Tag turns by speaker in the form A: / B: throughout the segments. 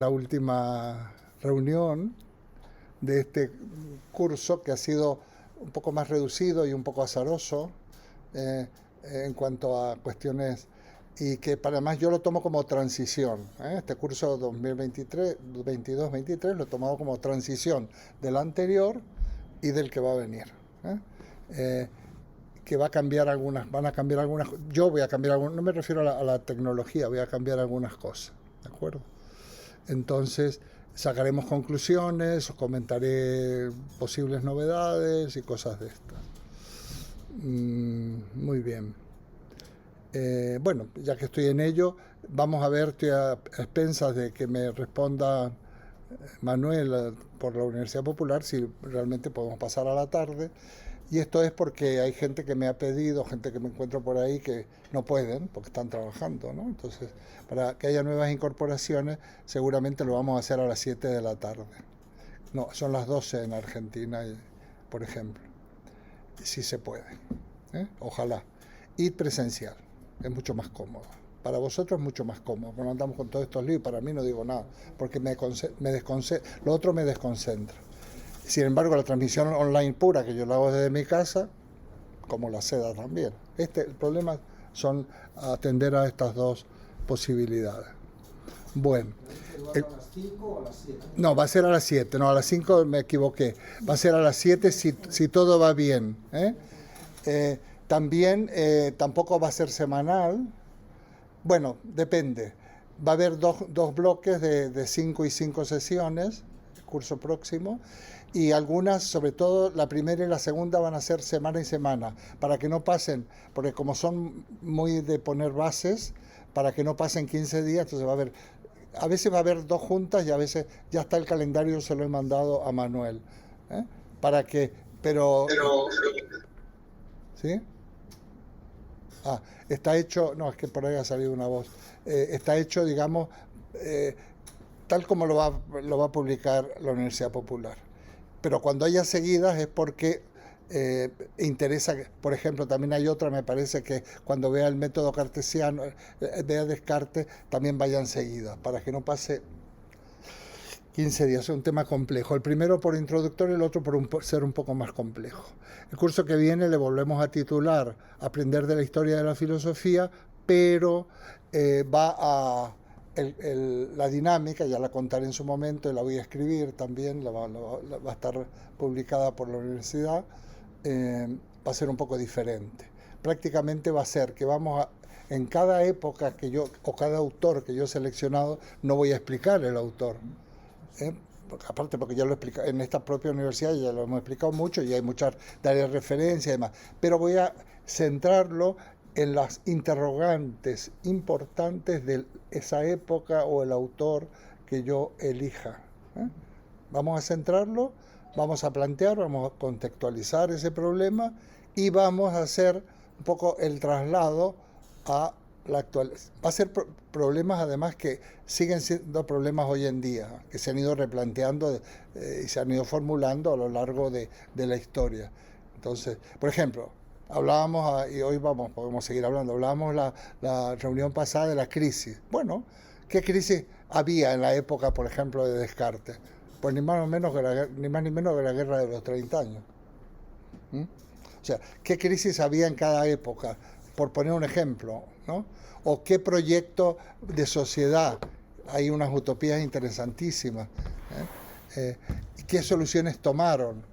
A: la última reunión de este curso, que ha sido un poco más reducido y un poco azaroso eh, en cuanto a cuestiones, y que para más yo lo tomo como transición. Este curso 2023, 22-23 lo he tomado como transición del anterior y del que va a venir. ¿eh? Eh, que va a cambiar algunas, van a cambiar algunas, yo voy a cambiar algunas, no me refiero a la tecnología, voy a cambiar algunas cosas, ¿de acuerdo? Entonces sacaremos conclusiones, os comentaré posibles novedades y cosas de estas. Muy bien. Bueno, ya que estoy en ello, vamos a ver, estoy a expensas de que me responda Manuel por la Universidad Popular si realmente podemos pasar a la tarde. Y esto es porque hay gente que me ha pedido, gente que me encuentro por ahí que no pueden porque están trabajando, ¿no? Entonces, para que haya nuevas incorporaciones, seguramente lo vamos a hacer a las 7 de la tarde. No, son las 12 en Argentina, por ejemplo. Si se puede. Ojalá. Y presencial. Es mucho más cómodo. Para vosotros es mucho más cómodo. Cuando andamos con todos estos líos, para mí no digo nada, porque lo otro me desconcentra. Sin embargo, la transmisión online pura, que yo la hago desde mi casa, como la seda también. El problema son atender a estas dos posibilidades. Bueno.
B: ¿Va a las 5 o a las 7?
A: No, va a ser a las 7. No, a las 5 me equivoqué. Va a ser a las 7 si todo va bien. También tampoco va a ser semanal. Bueno, depende. Va a haber dos bloques de 5 y 5 sesiones, el curso próximo, y algunas, sobre todo la primera y la segunda, van a ser semana y semana, para que no pasen, porque como son muy de poner bases, para que no pasen 15 días, entonces a veces va a haber dos juntas y a veces ya está el calendario, se lo he mandado a Manuel, para que, pero ¿sí? Está hecho, no, es que por ahí ha salido una voz, está hecho, digamos, tal como lo va a publicar la Universidad Popular. Pero cuando haya seguidas es porque interesa, por ejemplo, también hay otra, me parece que cuando vea el método cartesiano, vea Descartes, también vayan seguidas, para que no pase 15 días, es un tema complejo. El primero por introductorio, el otro por ser un poco más complejo. El curso que viene le volvemos a titular Aprender de la historia de la filosofía, pero va a... la dinámica, ya la contaré en su momento, y la voy a escribir también, va a estar publicada por la universidad, va a ser un poco diferente. Prácticamente va a ser que en cada época o cada autor que yo he seleccionado, no voy a explicar el autor. Aparte porque ya lo he explicado en esta propia universidad, ya lo hemos explicado mucho y hay muchas daré referencias y demás, pero voy a centrarlo en las interrogantes importantes de esa época o el autor que yo elija. Vamos a centrarlo, vamos a plantear, vamos a contextualizar ese problema y vamos a hacer un poco el traslado a la actual. Va a ser problemas además que siguen siendo problemas hoy en día, que se han ido replanteando y se han ido formulando a lo largo de la historia. Entonces, por ejemplo, hablábamos, y hoy podemos seguir hablando, hablábamos la reunión pasada de la crisis. Bueno, ¿qué crisis había en la época, por ejemplo, de Descartes? Pues ni más ni menos que la guerra de los 30 años. O sea, ¿qué crisis había en cada época? Por poner un ejemplo, ¿no? O qué proyecto de sociedad. Hay unas utopías interesantísimas. ¿Qué soluciones tomaron?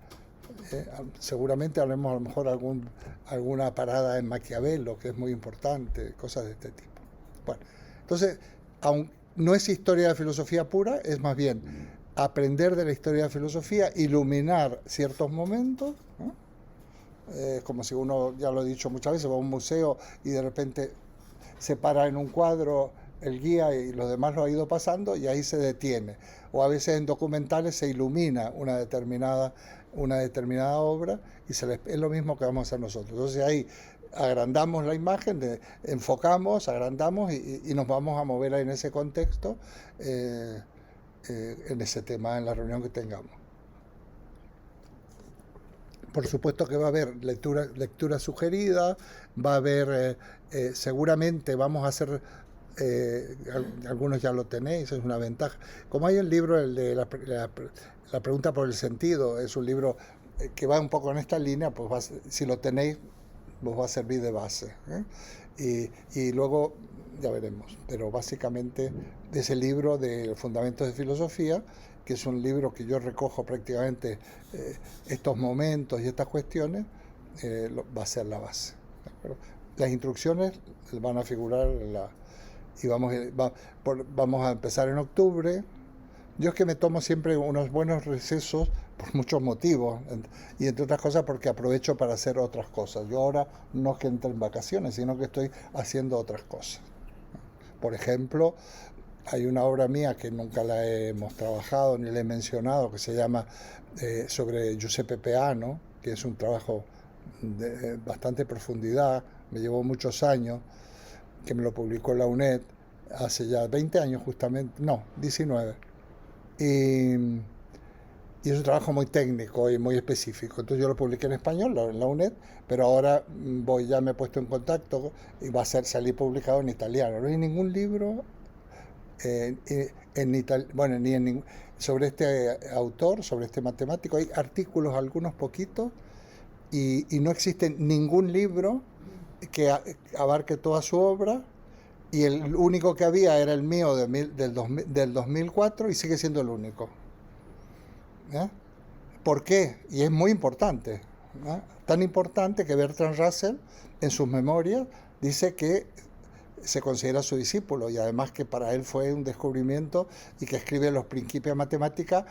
A: Seguramente hablemos a lo mejor alguna parada en Maquiavelo, que es muy importante, cosas de este tipo. Bueno, entonces, aun no es historia de filosofía pura, es más bien aprender de la historia de filosofía, iluminar ciertos momentos, ¿no? Como si uno, ya lo he dicho muchas veces, va a un museo y de repente se para en un cuadro el guía y los demás lo ha ido pasando y ahí se detiene. O a veces en documentales se ilumina una determinada obra y es lo mismo que vamos a hacer nosotros. Entonces ahí agrandamos la imagen, enfocamos, agrandamos y nos vamos a mover en ese contexto, en ese tema, en la reunión que tengamos. Por supuesto que va a haber lectura sugerida, va a haber, seguramente vamos a hacer algunos ya lo tenéis, es una ventaja. Como hay el libro, el de la pregunta por el sentido, es un libro que va un poco en esta línea, pues si lo tenéis, os va a servir de base. Y luego ya veremos, pero básicamente de ese libro de Fundamentos de Filosofía, que es un libro que yo recojo prácticamente estos momentos y estas cuestiones, va a ser la base. ¿De acuerdo? Las instrucciones van a figurar y vamos a empezar en octubre. Yo es que me tomo siempre unos buenos recesos por muchos motivos, y entre otras cosas porque aprovecho para hacer otras cosas. Yo ahora no es que entre en vacaciones, sino que estoy haciendo otras cosas. Por ejemplo, hay una obra mía que nunca la hemos trabajado ni la he mencionado, que se llama sobre Giuseppe Peano, que es un trabajo de bastante profundidad, me llevó muchos años, que me lo publicó la UNED hace ya 20 años justamente, no, 19. Y es un trabajo muy técnico y muy específico. Entonces yo lo publiqué en español en la UNED, pero ahora ya me he puesto en contacto y va a salir publicado en italiano. No hay ningún libro bueno, sobre este autor, sobre este matemático. Hay artículos, algunos poquitos, y no existe ningún libro que abarque toda su obra. Y el único que había era el mío del 2004 y sigue siendo el único. ¿Eh? ¿Por qué? Y es muy importante. ¿Eh? Tan importante que Bertrand Russell, en sus memorias, dice que se considera su discípulo y además que para él fue un descubrimiento y que escribe los Principia Mathematica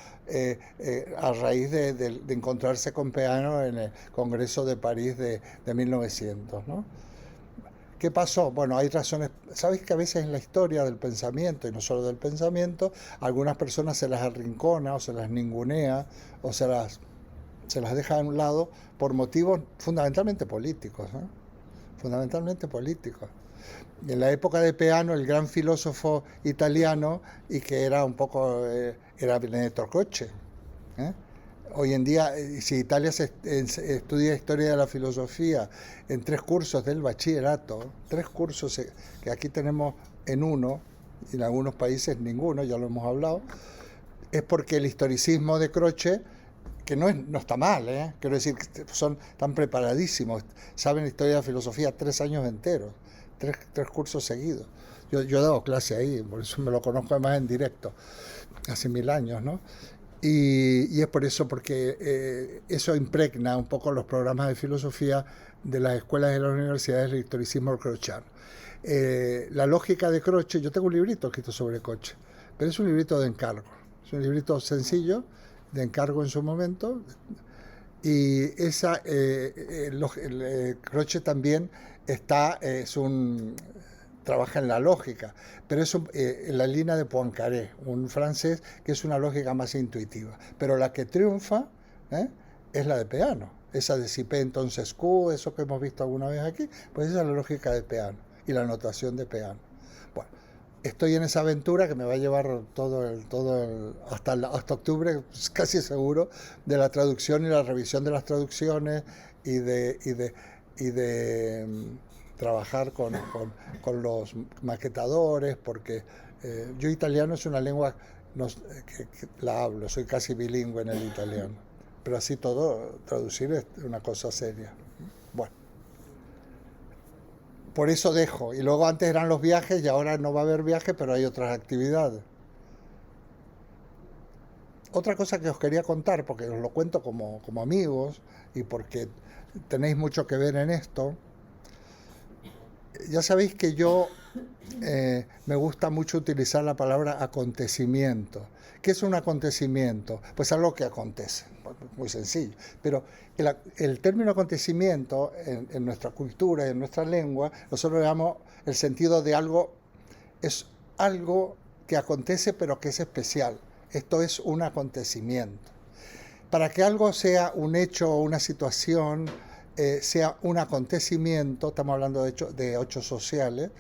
A: a raíz de encontrarse con Peano en el Congreso de París de 1900, ¿no? ¿Qué pasó? Bueno, hay razones. Sabéis que a veces en la historia del pensamiento, y no solo del pensamiento, algunas personas se las arrincona o se las ningunea o se las deja a un lado por motivos fundamentalmente políticos, ¿eh? Fundamentalmente políticos. Y en la época de Peano, el gran filósofo italiano, y que era un poco, era Benedetto Croce. Hoy en día, si Italia estudia historia de la filosofía en 3 cursos del bachillerato, 3 cursos que aquí tenemos en uno, y en algunos países ninguno, ya lo hemos hablado, es porque el historicismo de Croce, que no está mal, quiero decir, que están preparadísimos, saben historia de la filosofía 3 años enteros, 3 cursos seguidos. Yo he dado clase ahí, por eso me lo conozco además en directo, hace 1000 años, ¿no? Y es por eso, porque eso impregna un poco los programas de filosofía de las escuelas y de las universidades del historicismo croceano. La lógica de Croce, yo tengo un librito escrito sobre Croce, pero es un librito de encargo, es un librito sencillo, de encargo en su momento, y Croce también trabaja en la lógica, pero es en la línea de Poincaré, un francés que es una lógica más intuitiva. Pero la que triunfa es la de Peano, esa de si P entonces Q, eso que hemos visto alguna vez aquí, pues esa es la lógica de Peano y la notación de Peano. Bueno, estoy en esa aventura que me va a llevar hasta octubre, casi seguro, de la traducción y la revisión de las traducciones y de trabajar con los maquetadores, porque yo italiano es una lengua que la hablo, soy casi bilingüe en el italiano, pero así todo, traducir es una cosa seria. Bueno, por eso dejo, y luego antes eran los viajes y ahora no va a haber viajes, pero hay otras actividades. Otra cosa que os quería contar, porque os lo cuento como amigos y porque tenéis mucho que ver en esto. Ya sabéis que yo me gusta mucho utilizar la palabra acontecimiento. ¿Qué es un acontecimiento? Pues algo que acontece, muy sencillo. Pero el término acontecimiento en nuestra cultura y en nuestra lengua, nosotros le damos el sentido de algo, es algo que acontece pero que es especial. Esto es un acontecimiento. Para que algo sea un hecho o una situación, sea un acontecimiento, estamos hablando de hechos sociales,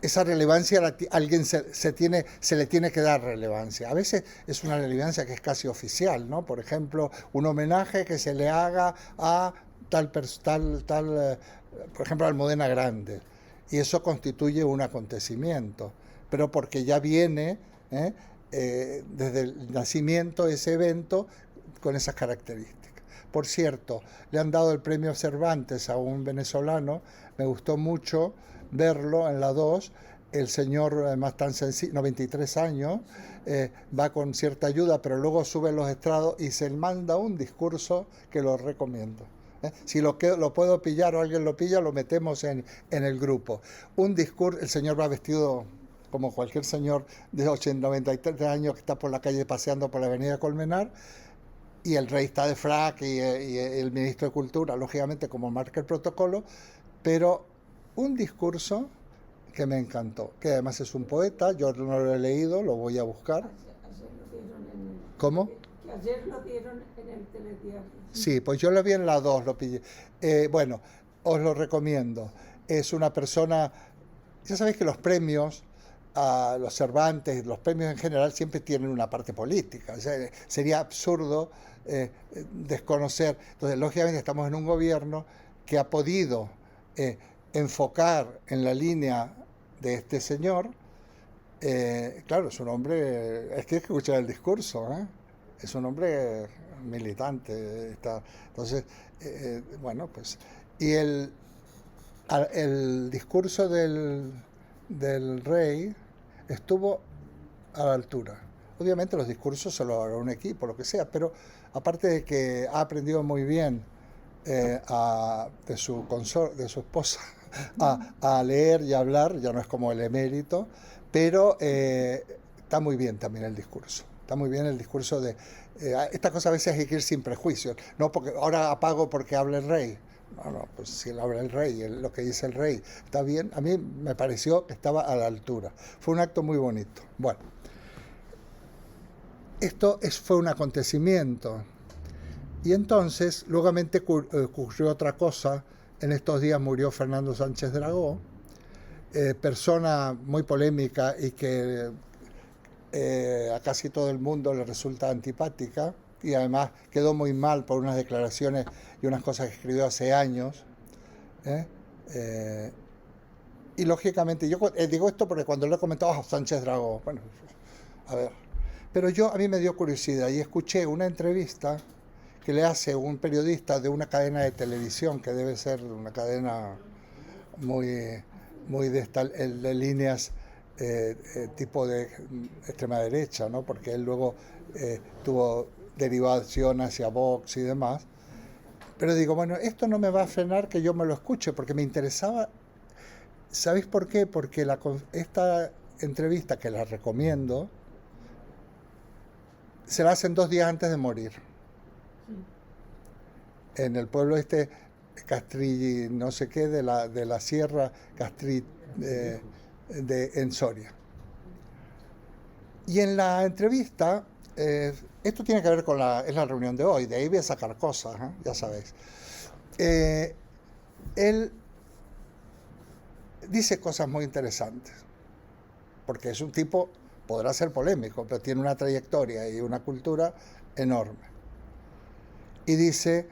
A: esa relevancia alguien se le tiene que dar relevancia. A veces es una relevancia que es casi oficial, ¿no? Por ejemplo, un homenaje que se le haga a por ejemplo, a Almudena Grandes. Y eso constituye un acontecimiento, pero porque ya viene desde el nacimiento ese evento con esas características. Por cierto, le han dado el premio Cervantes a un venezolano, me gustó mucho verlo en la 2, el señor además tan sencillo, 93 años, va con cierta ayuda, pero luego sube los estrados y se manda un discurso que lo recomiendo. Si lo puedo pillar o alguien lo pilla, lo metemos en el grupo. Un discurso, el señor va vestido como cualquier señor de 93 años que está por la calle paseando por la avenida Colmenar, y el rey está de frac y el ministro de Cultura, lógicamente, como marca el protocolo, pero un discurso que me encantó, que además es un poeta, yo no lo he leído, lo voy a buscar.
C: Ayer lo dieron en el,
A: ¿Cómo?
C: que ayer lo dieron en el telediario.
A: Sí, pues yo lo vi en la 2, lo pillé. Bueno, os lo recomiendo. Es una persona, ya sabéis que los premios a los Cervantes, los premios en general siempre tienen una parte política. O sea, sería absurdo desconocer. Entonces, lógicamente estamos en un gobierno que ha podido enfocar en la línea de este señor. Claro, es un hombre, es que hay que escuchar el discurso, es un hombre militante. Entonces, bueno, pues, y el discurso del rey estuvo a la altura. Obviamente los discursos se lo hará un equipo, lo que sea, pero aparte de que ha aprendido muy bien de su esposa a leer y hablar, ya no es como el emérito, pero está muy bien también el discurso. Está muy bien el discurso de... esta cosa a veces hay que ir sin prejuicios, no porque ahora apago porque habla el rey. No, pues si habla el rey, lo que dice el rey está bien. A mí me pareció que estaba a la altura. Fue un acto muy bonito. Bueno, fue un acontecimiento. Y entonces, luego ocurrió otra cosa. En estos días murió Fernando Sánchez Dragó, persona muy polémica y que a casi todo el mundo le resulta antipática, y además quedó muy mal por unas declaraciones y unas cosas que escribió hace años. Y lógicamente, yo digo esto porque cuando lo he comentado a Sánchez Dragó, bueno, a ver, pero a mí me dio curiosidad y escuché una entrevista que le hace un periodista de una cadena de televisión, que debe ser una cadena muy de líneas tipo de extrema derecha, ¿no? Porque él luego tuvo derivación hacia Vox y demás. Pero digo, bueno, esto no me va a frenar que yo me lo escuche, porque me interesaba. ¿Sabéis por qué? Porque esta entrevista, que la recomiendo, se la hacen 2 días antes de morir. En el pueblo Castrilli, no sé qué, de la Sierra Castrilli, en Soria. Y en la entrevista, esto tiene que ver es la reunión de hoy, de ahí voy a sacar cosas, ya sabéis. Él dice cosas muy interesantes, porque es un tipo, podrá ser polémico, pero tiene una trayectoria y una cultura enorme. Y dice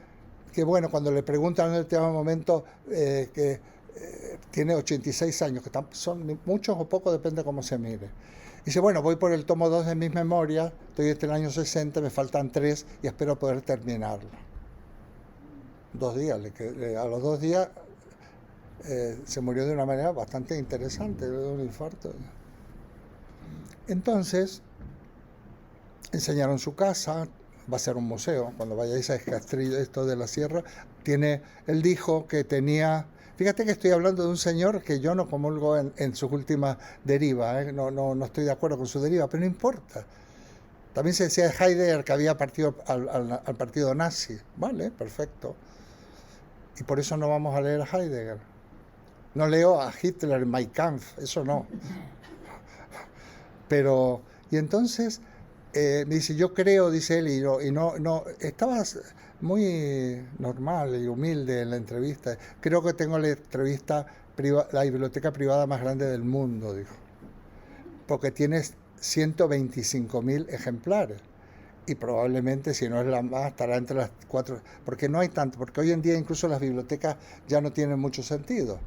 A: que, bueno, cuando le preguntan en el último momento que tiene 86 años, que son muchos o pocos, depende cómo se mire. Dice, bueno, voy por el tomo 2 de mis memorias, estoy en el año 60, me faltan 3 y espero poder terminarlo. 2 días, a los 2 días se murió de una manera bastante interesante, de un infarto. Entonces, enseñaron su casa, va a ser un museo, cuando vayáis a Castrillo, esto de la Sierra, él dijo que tenía... Fíjate que estoy hablando de un señor que yo no comulgo en sus últimas derivas, no estoy de acuerdo con su deriva, pero no importa. También se decía de Heidegger que había partido al partido nazi. Vale, perfecto. Y por eso no vamos a leer a Heidegger. No leo a Hitler en Mein Kampf, eso no. Pero, y entonces me dice, yo creo, dice él, y no, estabas muy normal y humilde en la entrevista. Creo que tengo la biblioteca privada más grande del mundo, dijo. Porque tienes 125.000 ejemplares. Y probablemente, si no es la más, estará entre las 4. Porque no hay tanto, porque hoy en día incluso las bibliotecas ya no tienen mucho sentido.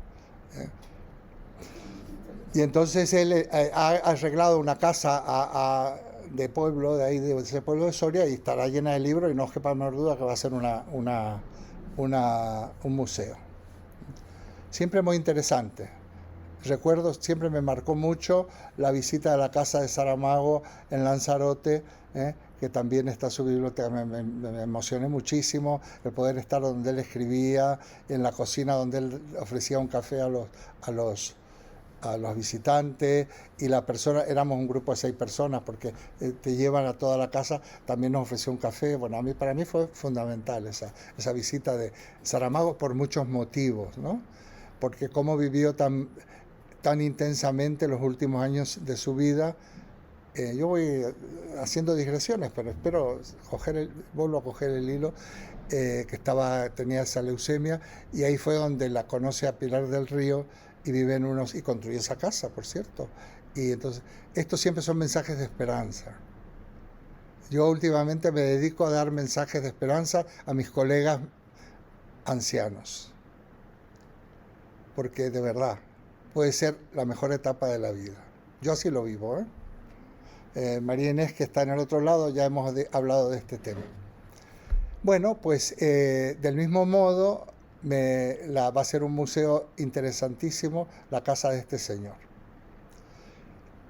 A: Y entonces él ha arreglado una casa de pueblo, de ahí, de ese pueblo de Soria, y estará llena de libros, y no quepa menor duda que va a ser un museo. Siempre muy interesante. Recuerdo, siempre me marcó mucho la visita a la casa de Saramago en Lanzarote, que también está su biblioteca. Me emocioné muchísimo el poder estar donde él escribía, en la cocina donde él ofrecía un café a los visitantes, y la persona, éramos un grupo de 6 personas porque te llevan a toda la casa, también nos ofreció un café. Bueno, para mí fue fundamental esa visita de Saramago por muchos motivos, ¿no? Porque cómo vivió tan intensamente los últimos años de su vida. Yo voy haciendo digresiones, pero espero vuelvo a coger el hilo, que tenía esa leucemia, y ahí fue donde la conoce a Pilar del Río, y vive y construye esa casa, por cierto. Y entonces, estos siempre son mensajes de esperanza. Yo últimamente me dedico a dar mensajes de esperanza a mis colegas ancianos, porque de verdad puede ser la mejor etapa de la vida. Yo así lo vivo, María Inés, que está en el otro lado, ya hemos hablado de este tema. Bueno, pues del mismo modo va a ser un museo interesantísimo la casa de este señor.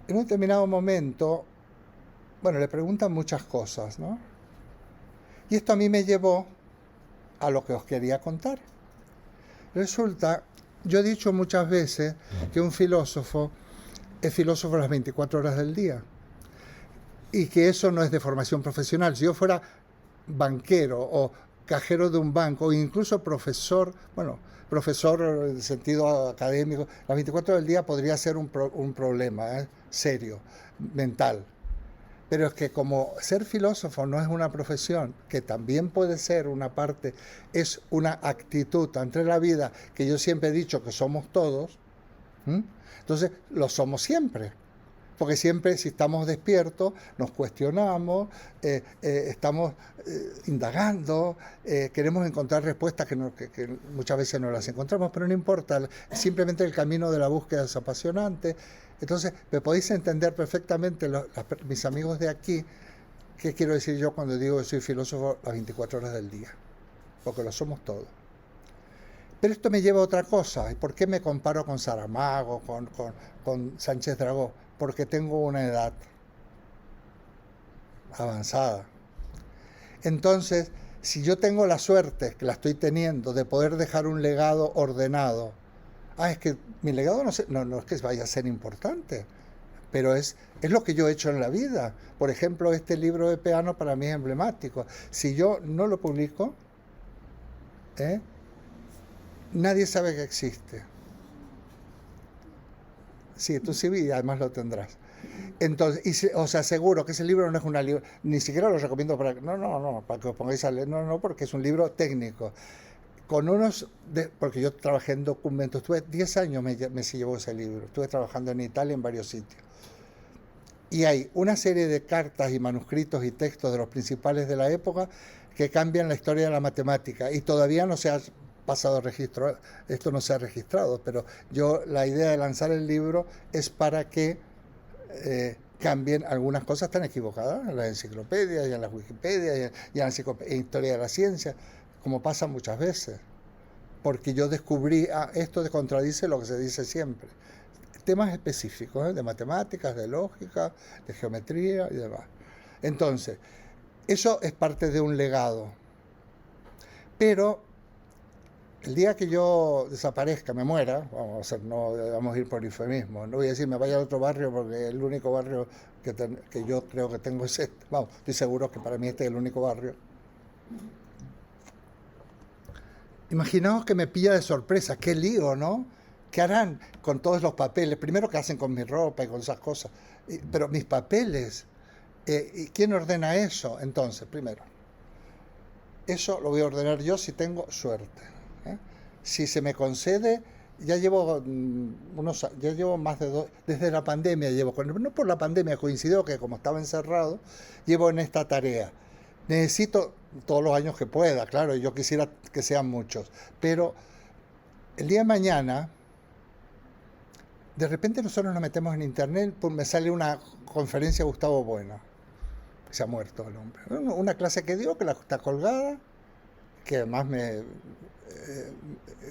A: En un determinado momento, bueno, le preguntan muchas cosas, ¿no? Y esto a mí me llevó a lo que os quería contar. Resulta, yo he dicho muchas veces que un filósofo es filósofo las 24 horas del día, y que eso no es de formación profesional. Si yo fuera banquero o cajero de un banco, o incluso profesor en el sentido académico, las 24 horas del día podría ser un problema serio, mental. Pero es que como ser filósofo no es una profesión, que también puede ser una parte, es una actitud ante la vida, que yo siempre he dicho que somos todos, entonces lo somos siempre. Porque siempre, si estamos despiertos, nos cuestionamos, estamos indagando, queremos encontrar respuestas que muchas veces no las encontramos, pero no importa, simplemente el camino de la búsqueda es apasionante. Entonces, me podéis entender perfectamente, mis amigos de aquí, qué quiero decir yo cuando digo que soy filósofo las 24 horas del día, porque lo somos todos. Pero esto me lleva a otra cosa. ¿Y por qué me comparo con Saramago, con Sánchez Dragó? Porque tengo una edad avanzada. Entonces, si yo tengo la suerte, que la estoy teniendo, de poder dejar un legado ordenado, es que mi legado no es que vaya a ser importante, pero es lo que yo he hecho en la vida. Por ejemplo, este libro de Peano para mí es emblemático. Si yo no lo publico, nadie sabe que existe. Sí, tú sí, y además lo tendrás. Entonces, os aseguro que ese libro no es una libro, ni siquiera lo recomiendo para que os pongáis a leer, porque es un libro técnico. Porque yo trabajé en documentos, estuve 10 años me llevó ese libro, estuve trabajando en Italia en varios sitios. Y hay una serie de cartas y manuscritos y textos de los principales de la época que cambian la historia de la matemática, y todavía no se ha pasado registro, esto no se ha registrado, pero la idea de lanzar el libro es para que cambien algunas cosas tan equivocadas en las enciclopedias y en las Wikipedias y en la historia de la ciencia, como pasa muchas veces, porque yo descubrí, esto contradice lo que se dice siempre, temas específicos, de matemáticas, de lógica, de geometría y demás. Entonces, eso es parte de un legado, pero el día que yo desaparezca, me muera, no vamos a ir por eufemismo, no voy a decir me vaya a otro barrio porque el único barrio que yo creo que tengo es este. Estoy seguro que para mí este es el único barrio. Imaginaos que me pilla de sorpresa, qué lío, ¿no? ¿Qué harán con todos los papeles? Primero, ¿qué hacen con mi ropa y con esas cosas? Pero mis papeles, ¿y quién ordena eso? Entonces, primero, eso lo voy a ordenar yo si tengo suerte. Si se me concede, ya llevo más de desde la pandemia, no por la pandemia, coincidió que como estaba encerrado, llevo en esta tarea. Necesito todos los años que pueda, claro, yo quisiera que sean muchos, pero el día de mañana De repente nosotros nos metemos en internet, pum, me sale una conferencia de Gustavo Bueno, que se ha muerto el hombre. Una clase que dio, que está colgada, que además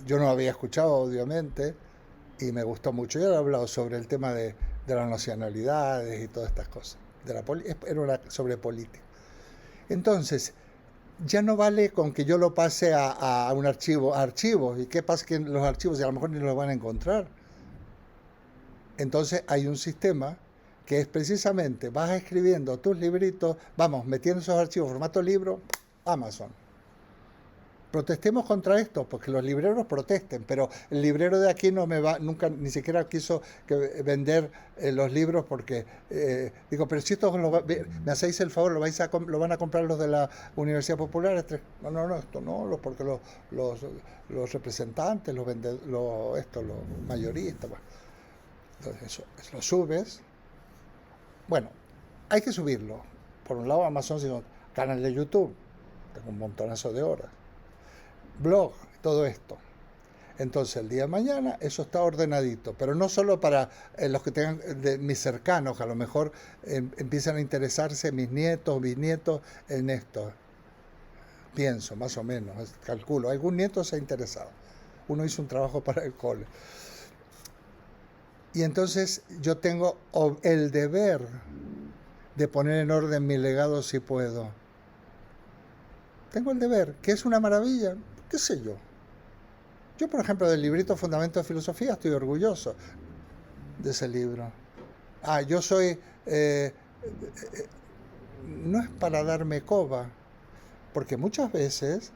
A: yo no había escuchado obviamente, y me gustó mucho. Yo he hablado sobre el tema de las nacionalidades y todas estas cosas. Era sobre política. Entonces, ya no vale con que yo lo pase a un archivo, a archivos. ¿Y qué pasa que los archivos a lo mejor ni los van a encontrar? Entonces hay un sistema que es precisamente, vas escribiendo tus libritos, vamos, metiendo esos archivos, formato libro, Amazon. Protestemos contra esto, porque los libreros protesten, pero el librero de aquí no me va, nunca, ni siquiera quiso vender los libros porque, digo, pero si esto me hacéis el favor, lo van a comprar los de la Universidad Popular. No, esto no, porque los representantes, los mayoristas, bueno. Entonces eso lo subes. Bueno, hay que subirlo. Por un lado Amazon, sino canal de YouTube, tengo un montonazo de horas. Blog, todo esto. Entonces el día de mañana eso está ordenadito, pero no solo para los que tengan de mis cercanos, que a lo mejor empiezan a interesarse mis nietos, bisnietos en esto. Pienso, más o menos, calculo. Algún nieto se ha interesado. Uno hizo un trabajo para el cole. Y entonces yo tengo el deber de poner en orden mi legado si puedo. Tengo el deber, que es una maravilla. ¿Qué sé yo? Yo, por ejemplo, del librito Fundamentos de Filosofía estoy orgulloso de ese libro. Yo soy... no es para darme coba, porque muchas veces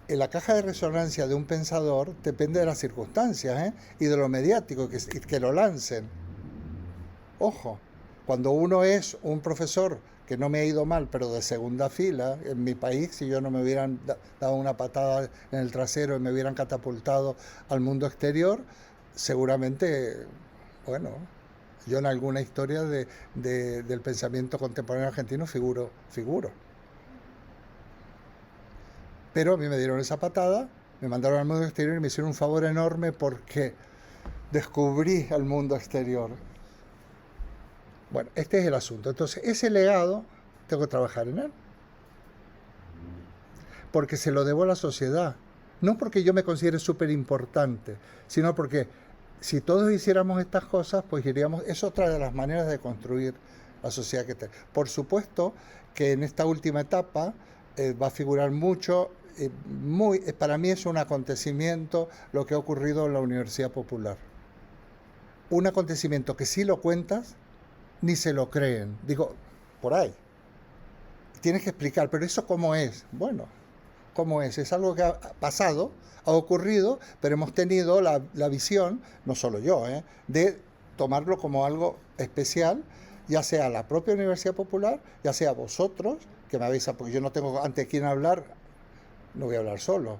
A: en la caja de resonancia de un pensador depende de las circunstancias, y de lo mediático, que lo lancen. Ojo, cuando uno es un profesor que no me ha ido mal, pero de segunda fila, en mi país, si yo no me hubieran dado una patada en el trasero y me hubieran catapultado al mundo exterior, seguramente, bueno, yo en alguna historia del pensamiento contemporáneo argentino figuro. Pero a mí me dieron esa patada, me mandaron al mundo exterior y me hicieron un favor enorme porque descubrí al mundo exterior. Bueno, este es el asunto. Entonces, ese legado, tengo que trabajar en él. Porque se lo debo a la sociedad. No porque yo me considere súper importante, sino porque si todos hiciéramos estas cosas, pues iríamos... Es otra de las maneras de construir la sociedad que tenemos. Por supuesto que en esta última etapa va a figurar mucho... para mí es un acontecimiento lo que ha ocurrido en la Universidad Popular. Un acontecimiento que si lo cuentas, ni se lo creen. Digo, por ahí. Tienes que explicar, pero ¿eso cómo es? Bueno, ¿cómo es? Es algo que ha pasado, ha ocurrido, pero hemos tenido la visión, no solo yo, de tomarlo como algo especial, ya sea la propia Universidad Popular, ya sea vosotros, que me avisa, porque yo no tengo ante quién hablar, no voy a hablar solo.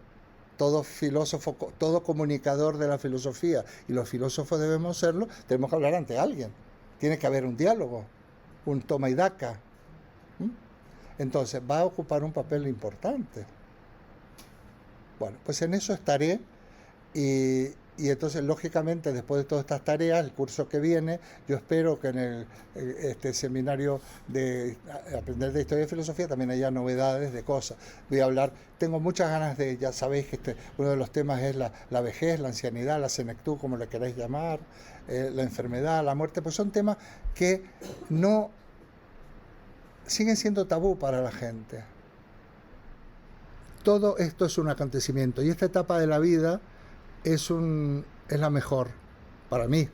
A: Todo filósofo, todo comunicador de la filosofía, y los filósofos debemos serlo, tenemos que hablar ante alguien. Tiene que haber un diálogo, un toma y daca. Entonces va a ocupar un papel importante. Bueno, pues en eso estaré y entonces lógicamente después de todas estas tareas, el curso que viene, yo espero que en este seminario de aprender de historia y filosofía también haya novedades de cosas. Voy a hablar, tengo muchas ganas ya sabéis que uno de los temas es la vejez, la ancianidad, la senectud, como le queráis llamar, la enfermedad, la muerte, pues son temas que no siguen siendo tabú para la gente. Todo esto es un acontecimiento y esta etapa de la vida es la mejor para mí.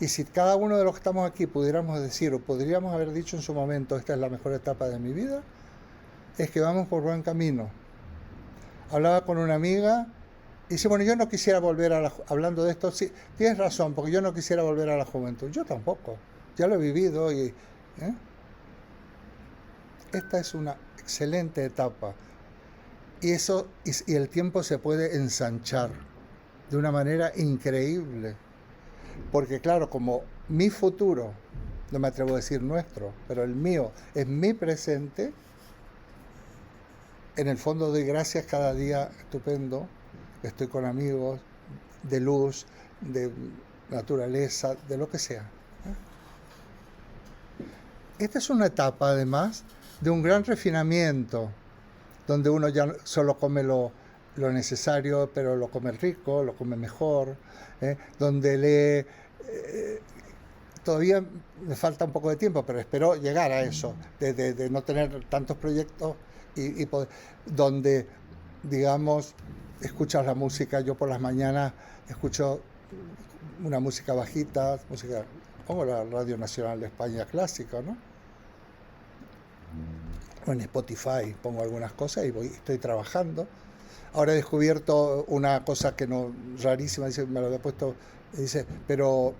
A: Y si cada uno de los que estamos aquí pudiéramos decir, o podríamos haber dicho en su momento, esta es la mejor etapa de mi vida, es que vamos por buen camino. Hablaba con una amiga y dice, bueno, yo no quisiera volver hablando de esto, sí, tienes razón, porque yo no quisiera volver a la juventud. Yo tampoco, ya lo he vivido y... Esta es una excelente etapa. Y el tiempo se puede ensanchar de una manera increíble. Porque claro, como mi futuro, no me atrevo a decir nuestro, pero el mío es mi presente, en el fondo doy gracias cada día estupendo, estoy con amigos de luz, naturaleza, de lo que sea. Esta es una etapa, además, de un gran refinamiento, donde uno ya solo come lo necesario, pero lo come rico, lo come mejor, donde lee... todavía me falta un poco de tiempo, pero espero llegar a eso, de no tener tantos proyectos y poder, donde, digamos, escuchas la música. Yo por las mañanas escucho una música bajita, pongo la Radio Nacional de España clásica, ¿no? O en Spotify pongo algunas cosas y estoy trabajando. Ahora he descubierto una cosa que no, rarísima, dice, me lo había puesto, dice, pero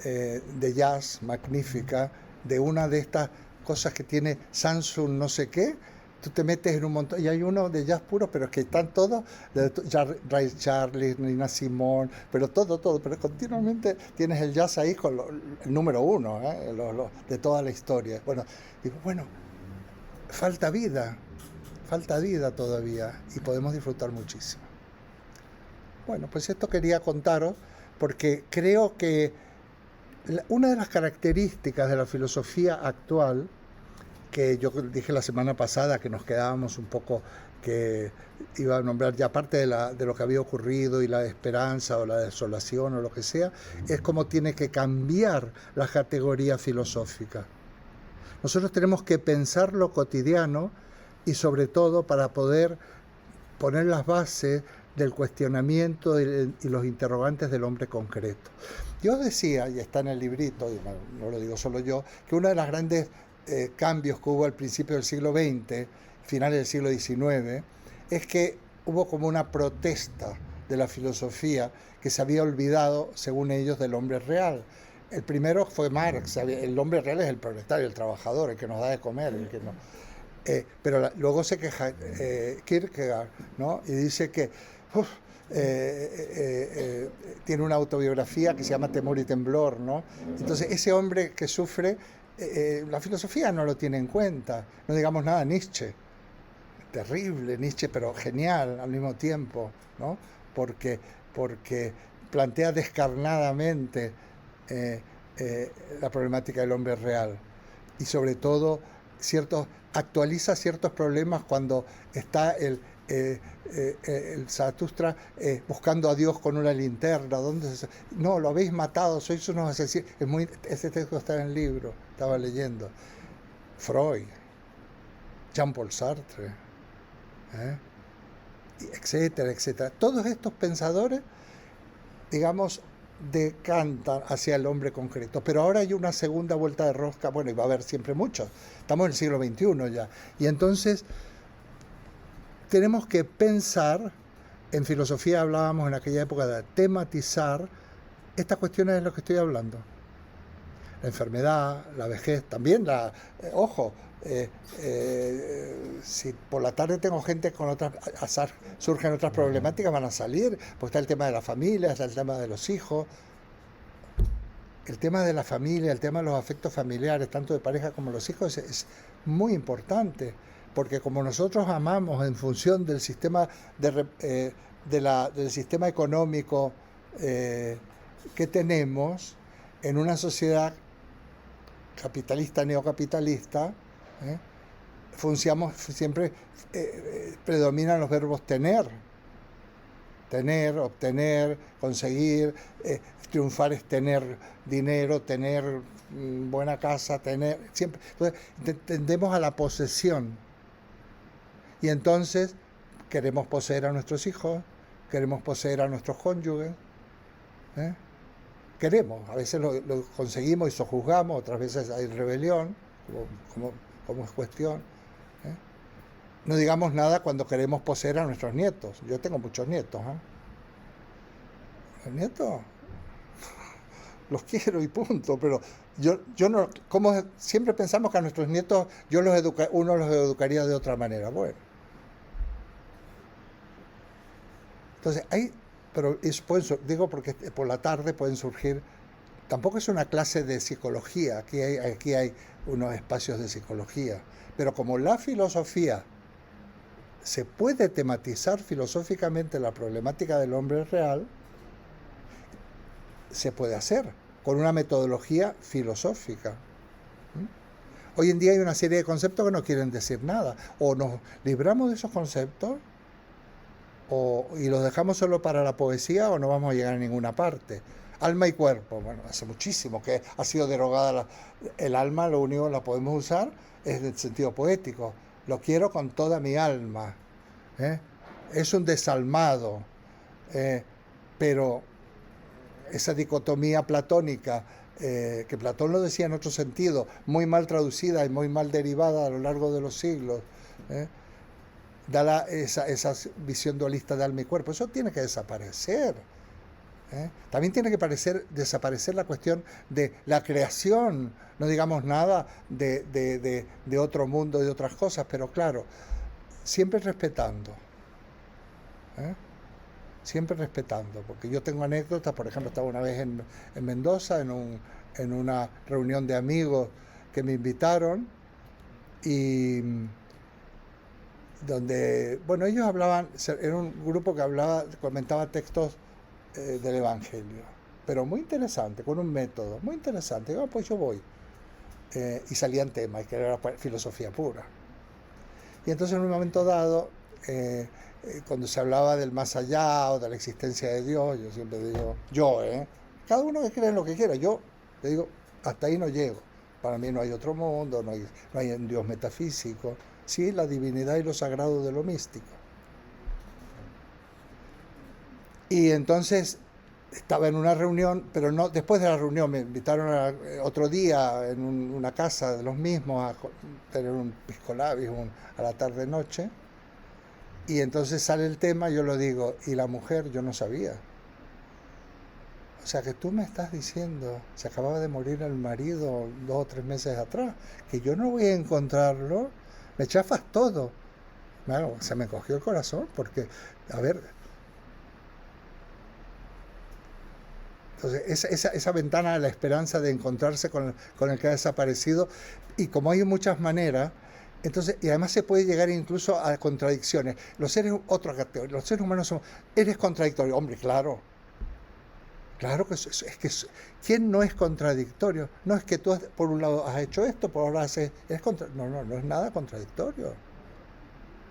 A: de jazz, magnífica, de una de estas cosas que tiene Samsung no sé qué. Tú te metes en un montón, y hay uno de jazz puro, pero es que están todos, Ray Charles, Nina Simone, pero todo, pero continuamente tienes el jazz ahí con el número uno, de toda la historia. Bueno, digo, bueno, falta vida todavía, y podemos disfrutar muchísimo. Bueno, pues esto quería contaros, porque creo que una de las características de la filosofía actual, que yo dije la semana pasada que nos quedábamos un poco, que iba a nombrar ya parte de lo que había ocurrido y la esperanza o la desolación o lo que sea, es cómo tiene que cambiar la categoría filosófica. Nosotros tenemos que pensar lo cotidiano y sobre todo para poder poner las bases del cuestionamiento y los interrogantes del hombre concreto. Yo decía, y está en el librito, y no lo digo solo yo, que uno de los grandes cambios que hubo al principio del siglo XX, finales del siglo XIX, es que hubo como una protesta de la filosofía que se había olvidado, según ellos, del hombre real. El primero fue Marx, el hombre real es el proletario, el trabajador, el que nos da de comer, el que no. Pero luego se queja Kierkegaard, ¿no? Y dice que tiene una autobiografía que se llama Temor y Temblor, ¿no? Entonces ese hombre que sufre, la filosofía no lo tiene en cuenta. No digamos nada Nietzsche, terrible Nietzsche, pero genial al mismo tiempo, ¿no? Porque plantea descarnadamente la problemática del hombre real, y sobre todo actualiza ciertos problemas cuando está el Zaratustra buscando a Dios con una linterna. No, lo habéis matado, sois unos asesinos. Ese texto está en el libro, estaba leyendo. Freud, Jean-Paul Sartre, etcétera, etcétera. Todos estos pensadores, digamos, decantan hacia el hombre concreto. Pero ahora hay una segunda vuelta de rosca, bueno, y va a haber siempre muchos. Estamos en el siglo XXI ya. Y entonces tenemos que pensar, en filosofía hablábamos en aquella época de tematizar estas cuestiones de las que estoy hablando. La enfermedad, la vejez, también si por la tarde tengo gente con surgen otras problemáticas, van a salir, pues está el tema de la familia, está el tema de los hijos, el tema de la familia, el tema de los afectos familiares, tanto de pareja como los hijos, es muy importante, porque como nosotros amamos en función del sistema del sistema económico que tenemos en una sociedad capitalista, neocapitalista, siempre predominan los verbos tener, obtener, conseguir, triunfar es tener dinero, tener buena casa, siempre. Entonces, tendemos a la posesión. Y entonces queremos poseer a nuestros hijos, queremos poseer a nuestros cónyuges. Queremos, a veces lo conseguimos y sojuzgamos, otras veces hay rebelión, como es cuestión. No digamos nada cuando queremos poseer a nuestros nietos. Yo tengo muchos nietos. ¿Los nietos? Los quiero y punto, pero yo no, siempre pensamos que a nuestros nietos uno los educaría de otra manera. Bueno. Entonces, digo porque por la tarde pueden surgir, tampoco es una clase de psicología, aquí hay unos espacios de psicología, pero como la filosofía se puede tematizar filosóficamente la problemática del hombre real, se puede hacer con una metodología filosófica. Hoy en día hay una serie de conceptos que no quieren decir nada. O nos libramos de esos conceptos y los dejamos solo para la poesía o no vamos a llegar a ninguna parte. Alma y cuerpo, bueno, hace muchísimo que ha sido derogada el alma, lo único que la podemos usar es el sentido poético. Lo quiero con toda mi alma. Es un desalmado, pero esa dicotomía platónica, que Platón lo decía en otro sentido, muy mal traducida y muy mal derivada a lo largo de los siglos, da esa visión dualista de alma y cuerpo. Eso tiene que desaparecer. También tiene que desaparecer la cuestión de la creación, no digamos nada de otro mundo, de otras cosas, pero claro, siempre respetando. Siempre respetando, porque yo tengo anécdotas. Por ejemplo, estaba una vez en Mendoza en una reunión de amigos que me invitaron, y donde, bueno, ellos hablaban, era un grupo que comentaba textos del Evangelio, pero muy interesante, con un método muy interesante. Digo, pues yo voy, y salían temas que era filosofía pura. Y entonces en un momento dado, cuando se hablaba del más allá o de la existencia de Dios, yo siempre digo, cada uno que crea en lo que quiera, yo le digo, hasta ahí no llego. Para mí no hay otro mundo, no hay un Dios metafísico, sí la divinidad y lo sagrado de lo místico. Y entonces estaba en una reunión, pero no después de la reunión, me invitaron otro día en una casa de los mismos a tener un pisco labis a la tarde-noche. Y entonces sale el tema, yo lo digo, y la mujer, yo no sabía. O sea, que tú me estás diciendo, se acababa de morir el marido 2 o 3 meses atrás, que yo no voy a encontrarlo, me chafas todo. Claro, se me cogió el corazón, porque, a ver, entonces esa ventana de la esperanza de encontrarse con el que ha desaparecido, y como hay muchas maneras, entonces, y además se puede llegar incluso a contradicciones. Los seres humanos somos, eres contradictorio, hombre, claro que es que ¿quién no es contradictorio? No es que tú por un lado has hecho esto, por otro lado no es nada contradictorio.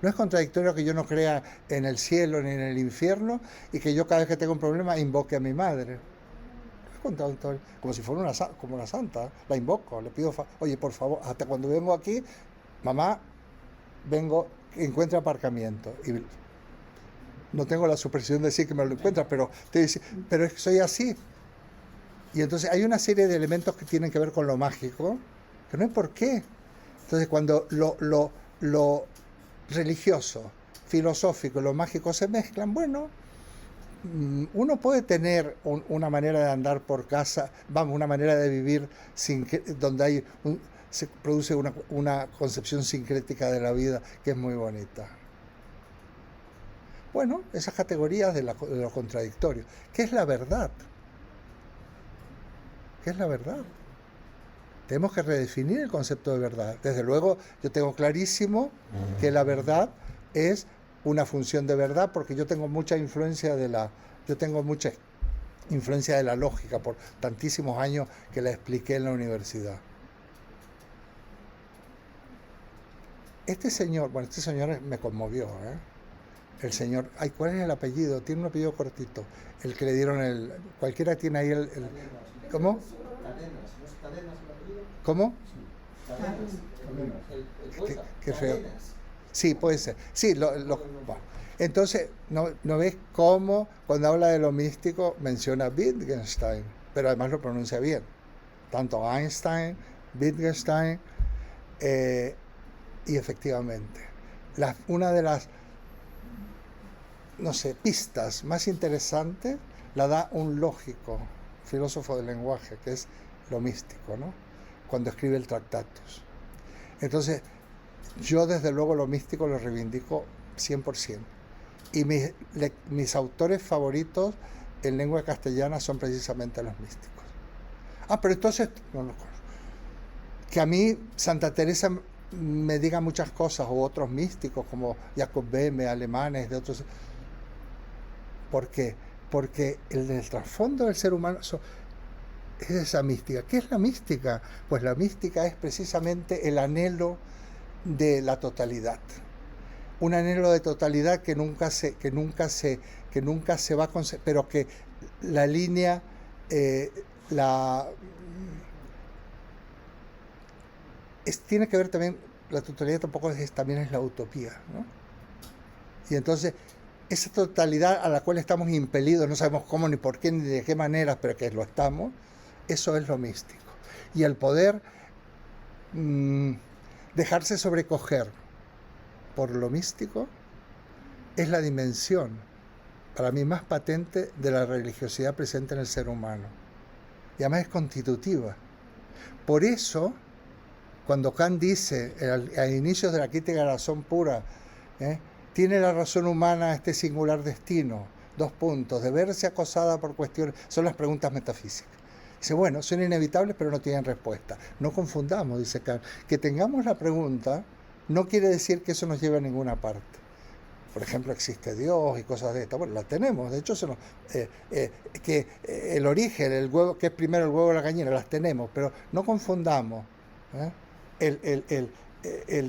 A: No es contradictorio que yo no crea en el cielo ni en el infierno y que yo cada vez que tengo un problema invoque a mi madre. No es contradictorio. Como si fuera como una santa, la invoco, le pido, oye, por favor, hasta cuando vengo aquí, mamá, encuentra aparcamiento. Y no tengo la superstición de decir que me lo encuentras, pero te dice, pero es que soy así. Y entonces hay una serie de elementos que tienen que ver con lo mágico, que no hay por qué. Entonces cuando lo religioso, filosófico y lo mágico se mezclan, bueno, uno puede tener una manera de andar por casa, una manera de vivir donde se produce una concepción sincrética de la vida que es muy bonita. Bueno, esas categorías de lo contradictorio. ¿Qué es la verdad? ¿Qué es la verdad? Tenemos que redefinir el concepto de verdad. Desde luego, yo tengo clarísimo que la verdad es una función de verdad, porque yo tengo mucha influencia de la lógica por tantísimos años que la expliqué en la universidad. Este señor me conmovió, El señor, ¿cuál es el apellido? Tiene un apellido cortito, el que le dieron cualquiera tiene ahí ¿cómo?
B: Cadenas, ¿no es Cadenas el apellido?
A: ¿Cómo?
B: El poeta.
A: Qué feo.
B: Cadenas.
A: Sí, puede ser. Sí, bueno. Entonces, ¿no ves cómo cuando habla de lo místico menciona Wittgenstein, pero además lo pronuncia bien? Tanto Einstein, Wittgenstein, y efectivamente, una de las, pistas más interesantes la da un lógico, filósofo del lenguaje, que es lo místico, ¿no? Cuando escribe el Tractatus. Entonces, yo desde luego lo místico lo reivindico 100%. Y mis autores favoritos en lengua castellana son precisamente los místicos. Pero entonces, que a mí Santa Teresa me diga muchas cosas, o otros místicos como Jacob Böhme, alemanes, de otros. ¿Por qué? porque el trasfondo del ser humano es esa mística. ¿Qué es la mística? Pues la mística es precisamente el anhelo de la totalidad. Un anhelo de totalidad que nunca se va a conseguir, pero que la línea, tiene que ver también, la totalidad tampoco también es la utopía, ¿no? Y entonces, esa totalidad a la cual estamos impelidos, no sabemos cómo, ni por qué, ni de qué maneras, pero que lo estamos, eso es lo místico. Y el poder dejarse sobrecoger por lo místico es la dimensión, para mí, más patente de la religiosidad presente en el ser humano. Y además es constitutiva. Por eso, cuando Kant dice, a inicios de la crítica de la razón pura, tiene la razón humana este singular destino, de verse acosada por cuestiones, son las preguntas metafísicas. Dice, bueno, son inevitables pero no tienen respuesta. No confundamos, dice Kant, que tengamos la pregunta no quiere decir que eso nos lleve a ninguna parte. Por ejemplo, existe Dios y cosas de estas. Bueno, la tenemos. De hecho, que el origen, el huevo, que es primero el huevo o la gallina, las tenemos. Pero no confundamos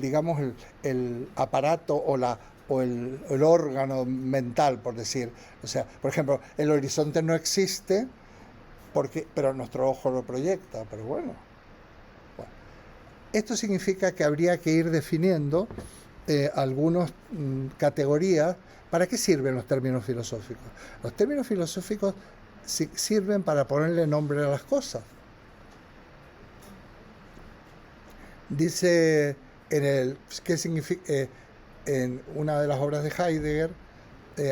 A: digamos, el aparato o el órgano mental, por decir. O sea, por ejemplo, el horizonte no existe, pero nuestro ojo lo proyecta. Pero bueno. Esto significa que habría que ir definiendo algunas categorías. ¿Para qué sirven los términos filosóficos? Los términos filosóficos sirven para ponerle nombre a las cosas. Dice ¿qué significa? En una de las obras de Heidegger,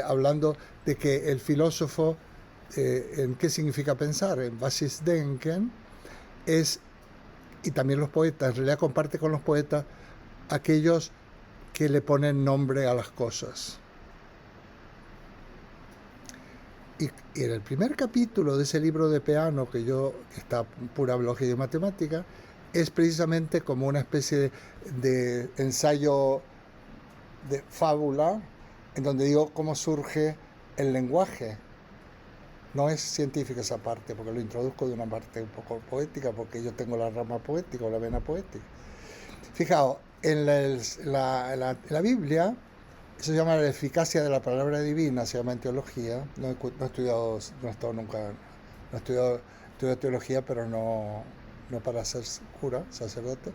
A: hablando de que el filósofo, en qué significa pensar, en Basisdenken, y también los poetas, en realidad comparte con los poetas aquellos que le ponen nombre a las cosas. Y en el primer capítulo de ese libro de Peano, que está pura biología y matemática, es precisamente como una especie de ensayo de fábula, en donde digo cómo surge el lenguaje. No es científica esa parte, porque lo introduzco de una parte un poco poética, porque yo tengo la rama poética o la vena poética. Fijaos, en la Biblia, eso se llama la eficacia de la palabra divina, se llama en teología. No he estudiado teología, pero no para ser cura, sacerdote.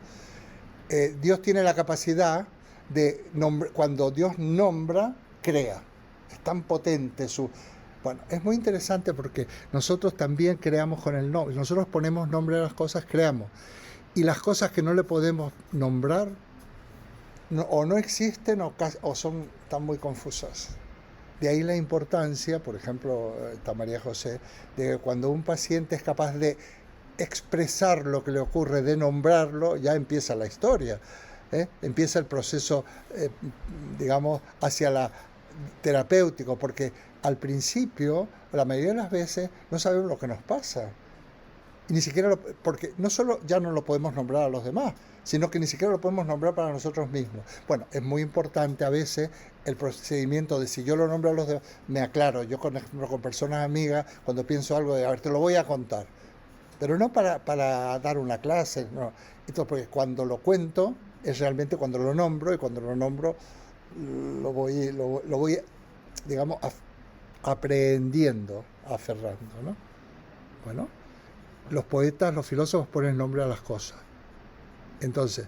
A: Dios tiene la capacidad de cuando Dios nombra, crea. Es tan potente su... Bueno, es muy interesante porque nosotros también creamos con el nombre. Nosotros ponemos nombre a las cosas, creamos. Y las cosas que no le podemos nombrar o no existen o están muy confusas. De ahí la importancia, por ejemplo, está María José, de que cuando un paciente es capaz de expresar lo que le ocurre, de nombrarlo, ya empieza la historia. Empieza el proceso, digamos, hacia la terapéutico, porque al principio, la mayoría de las veces, no sabemos lo que nos pasa. Y ni siquiera porque no solo ya no lo podemos nombrar a los demás, sino que ni siquiera lo podemos nombrar para nosotros mismos. Bueno, es muy importante a veces el procedimiento de si yo lo nombro a los demás, me aclaro, yo con personas amigas, cuando pienso algo de, a ver, te lo voy a contar. Pero no para dar una clase, no. Esto porque cuando lo cuento, es realmente cuando lo nombro, y cuando lo nombro, lo voy digamos, aprehendiendo, aferrando, ¿no? Bueno, los poetas, los filósofos ponen nombre a las cosas. Entonces,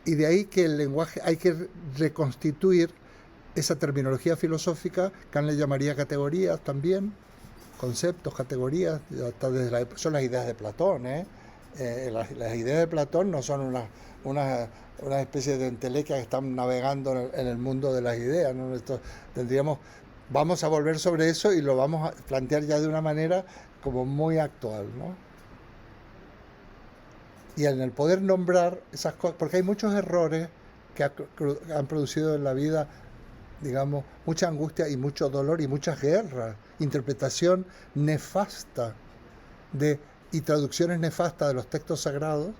A: y de ahí que el lenguaje, hay que reconstituir esa terminología filosófica, Kant le llamaría categorías también, conceptos, categorías, hasta son las ideas de Platón, las ideas de Platón no son una especie de entelequias que están navegando en el mundo de las ideas, ¿no? Vamos a volver sobre eso y lo vamos a plantear ya de una manera como muy actual, ¿no? Y en el poder nombrar esas cosas, porque hay muchos errores que han producido en la vida, digamos, mucha angustia y mucho dolor y muchas guerras, interpretación nefasta y traducciones nefastas de los textos sagrados,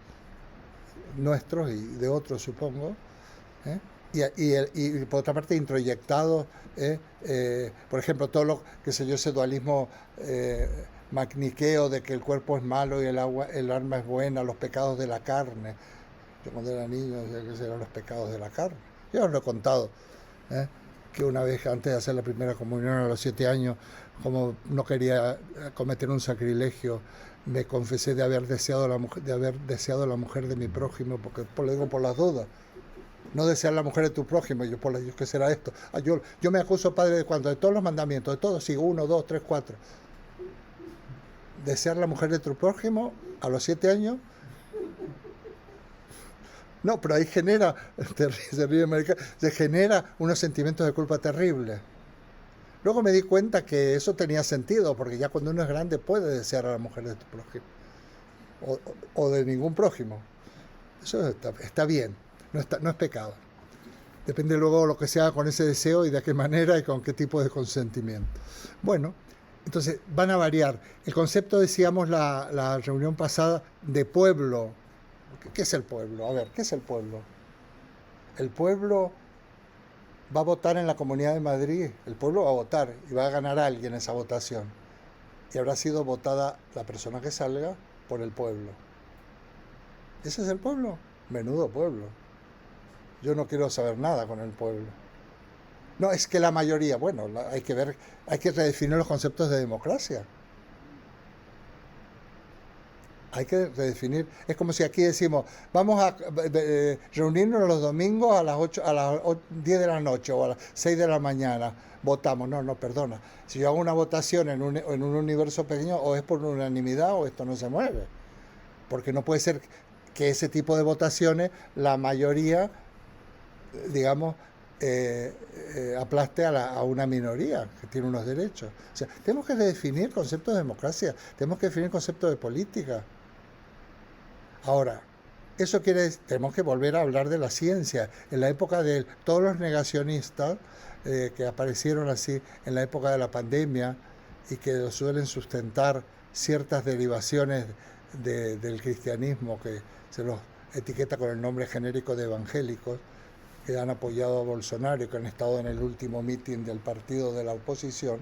A: nuestros y de otros, supongo, y por otra parte introyectados, por ejemplo, todo lo que sé yo, ese dualismo magniqueo de que el cuerpo es malo y el alma es buena, los pecados de la carne. Yo cuando era niño decía que eran los pecados de la carne. Yo os lo he contado, que una vez antes de hacer la primera comunión a los 7 años, como no quería cometer un sacrilegio, me confesé de haber deseado la mujer de mi prójimo, porque lo digo por las dudas. No desear la mujer de tu prójimo, yo ¿qué será esto? Yo me acuso, Padre, de cuando de todos los mandamientos, de todos, sí, 1, 2, 3, 4. Desear la mujer de tu prójimo a los 7 años. No, pero ahí se genera unos sentimientos de culpa terribles. Luego me di cuenta que eso tenía sentido, porque ya cuando uno es grande puede desear a la mujer de tu prójimo, o de ningún prójimo. Eso está bien, no es pecado. Depende luego lo que se haga con ese deseo y de qué manera y con qué tipo de consentimiento. Bueno, entonces van a variar. El concepto, decíamos la reunión pasada, de pueblo. ¿Qué es el pueblo? A ver, ¿qué es el pueblo? El pueblo va a votar en la Comunidad de Madrid. El pueblo va a votar y va a ganar a alguien esa votación. Y habrá sido votada la persona que salga por el pueblo. ¿Ese es el pueblo? Menudo pueblo. Yo no quiero saber nada con el pueblo. No, es que la mayoría, bueno, hay que redefinir los conceptos de democracia. Hay que redefinir. Es como si aquí decimos, vamos a reunirnos los domingos a las 10 de la noche o a las 6 de la mañana. Votamos. No, perdona. Si yo hago una votación en un universo pequeño, o es por unanimidad o esto no se mueve. Porque no puede ser que ese tipo de votaciones, la mayoría, digamos, aplaste a una minoría que tiene unos derechos. O sea, tenemos que redefinir conceptos de democracia, tenemos que definir conceptos de política. Ahora, eso quiere decir, tenemos que volver a hablar de la ciencia. En la época de todos los negacionistas que aparecieron así en la época de la pandemia y que suelen sustentar ciertas derivaciones del cristianismo, que se los etiqueta con el nombre genérico de evangélicos, que han apoyado a Bolsonaro y que han estado en el último mitin del partido de la oposición.